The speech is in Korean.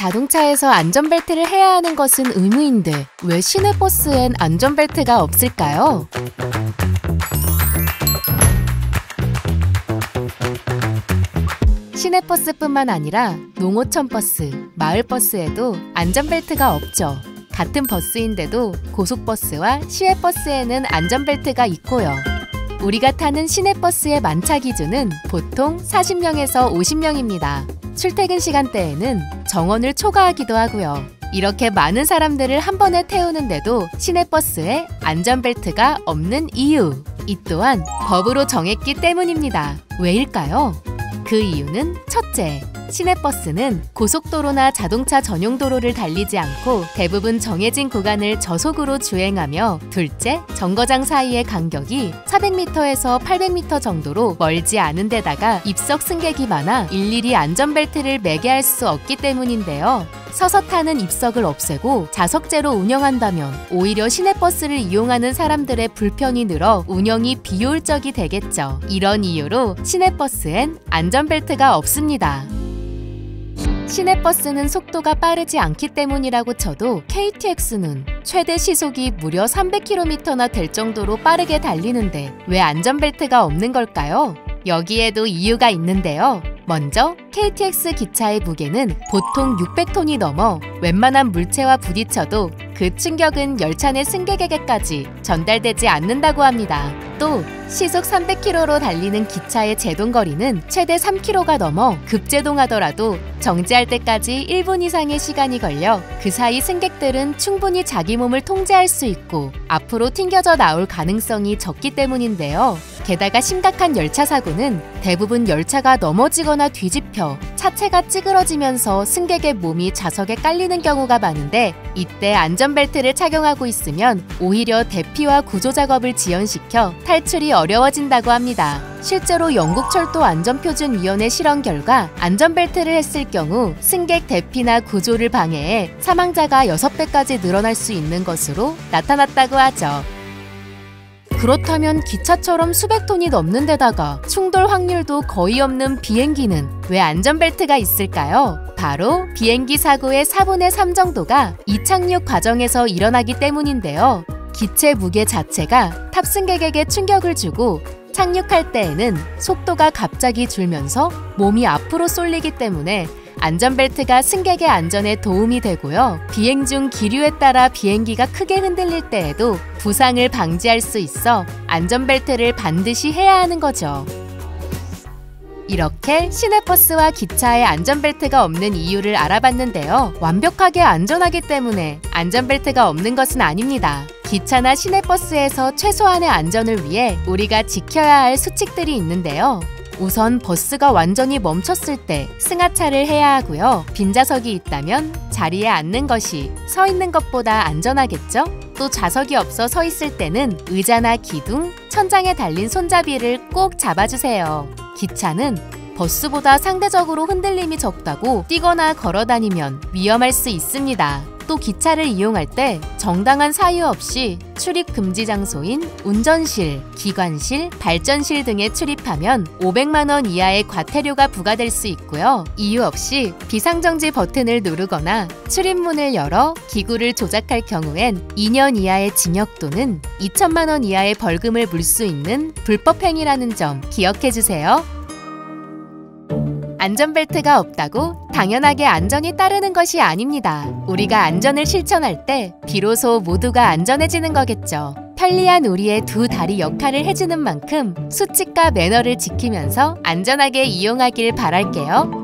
자동차에서 안전벨트를 해야 하는 것은 의무인데 왜 시내버스엔 안전벨트가 없을까요? 시내버스뿐만 아니라 농어촌버스, 마을버스에도 안전벨트가 없죠. 같은 버스인데도 고속버스와 시외버스에는 안전벨트가 있고요. 우리가 타는 시내버스의 만차 기준은 보통 40명에서 50명입니다. 출퇴근 시간대에는 정원을 초과하기도 하고요. 이렇게 많은 사람들을 한 번에 태우는데도 시내버스에 안전벨트가 없는 이유, 이 또한 법으로 정했기 때문입니다. 왜일까요? 그 이유는 첫째, 시내버스는 고속도로나 자동차 전용 도로를 달리지 않고 대부분 정해진 구간을 저속으로 주행하며 둘째, 정거장 사이의 간격이 400m에서 800m 정도로 멀지 않은 데다가 입석 승객이 많아 일일이 안전벨트를 매게 할 수 없기 때문인데요. 서서 타는 입석을 없애고 좌석제로 운영한다면 오히려 시내버스를 이용하는 사람들의 불편이 늘어 운영이 비효율적이 되겠죠. 이런 이유로 시내버스엔 안전벨트가 없습니다. 시내버스는 속도가 빠르지 않기 때문이라고 쳐도 KTX는 최대 시속이 무려 300km나 될 정도로 빠르게 달리는데 왜 안전벨트가 없는 걸까요? 여기에도 이유가 있는데요. 먼저 KTX 기차의 무게는 보통 600톤이 넘어 웬만한 물체와 부딪혀도 그 충격은 열차 내 승객에게까지 전달되지 않는다고 합니다. 또 시속 300km로 달리는 기차의 제동거리는 최대 3km가 넘어 급제동하더라도 정지할 때까지 1분 이상의 시간이 걸려 그 사이 승객들은 충분히 자기 몸을 통제할 수 있고 앞으로 튕겨져 나올 가능성이 적기 때문인데요. 게다가 심각한 열차 사고는 대부분 열차가 넘어지거나 뒤집혀 차체가 찌그러지면서 승객의 몸이 좌석에 깔리는 경우가 많은데 이때 안전벨트를 착용하고 있으면 오히려 대피와 구조 작업을 지연시켜 탈출이 어려워진다고 합니다. 실제로 영국철도안전표준위원회 실험 결과 안전벨트를 했을 경우 승객 대피나 구조를 방해해 사망자가 6배까지 늘어날 수 있는 것으로 나타났다고 하죠. 그렇다면 기차처럼 수백 톤이 넘는 데다가 충돌 확률도 거의 없는 비행기는 왜 안전벨트가 있을까요? 바로 비행기 사고의 4분의 3 정도가 이착륙 과정에서 일어나기 때문인데요. 기체 무게 자체가 탑승객에게 충격을 주고 착륙할 때에는 속도가 갑자기 줄면서 몸이 앞으로 쏠리기 때문에 안전벨트가 승객의 안전에 도움이 되고요. 비행 중 기류에 따라 비행기가 크게 흔들릴 때에도 부상을 방지할 수 있어 안전벨트를 반드시 해야 하는 거죠. 이렇게 시내버스와 기차에 안전벨트가 없는 이유를 알아봤는데요. 완벽하게 안전하기 때문에 안전벨트가 없는 것은 아닙니다. 기차나 시내버스에서 최소한의 안전을 위해 우리가 지켜야 할 수칙들이 있는데요. 우선 버스가 완전히 멈췄을 때 승하차를 해야 하고요. 빈좌석이 있다면 자리에 앉는 것이 서 있는 것보다 안전하겠죠? 또 좌석이 없어 서 있을 때는 의자나 기둥, 천장에 달린 손잡이를 꼭 잡아주세요. 기차는 버스보다 상대적으로 흔들림이 적다고 뛰거나 걸어 다니면 위험할 수 있습니다. 또 기차를 이용할 때 정당한 사유 없이 출입 금지 장소인 운전실, 기관실, 발전실 등에 출입하면 500만 원 이하의 과태료가 부과될 수 있고요. 이유 없이 비상정지 버튼을 누르거나 출입문을 열어 기구를 조작할 경우엔 2년 이하의 징역 또는 2천만 원 이하의 벌금을 물 수 있는 불법 행위라는 점 기억해 주세요. 안전벨트가 없다고 당연하게 안전이 따르는 것이 아닙니다. 우리가 안전을 실천할 때 비로소 모두가 안전해지는 거겠죠. 편리한 우리의 두 다리 역할을 해주는 만큼 수칙과 매너를 지키면서 안전하게 이용하길 바랄게요.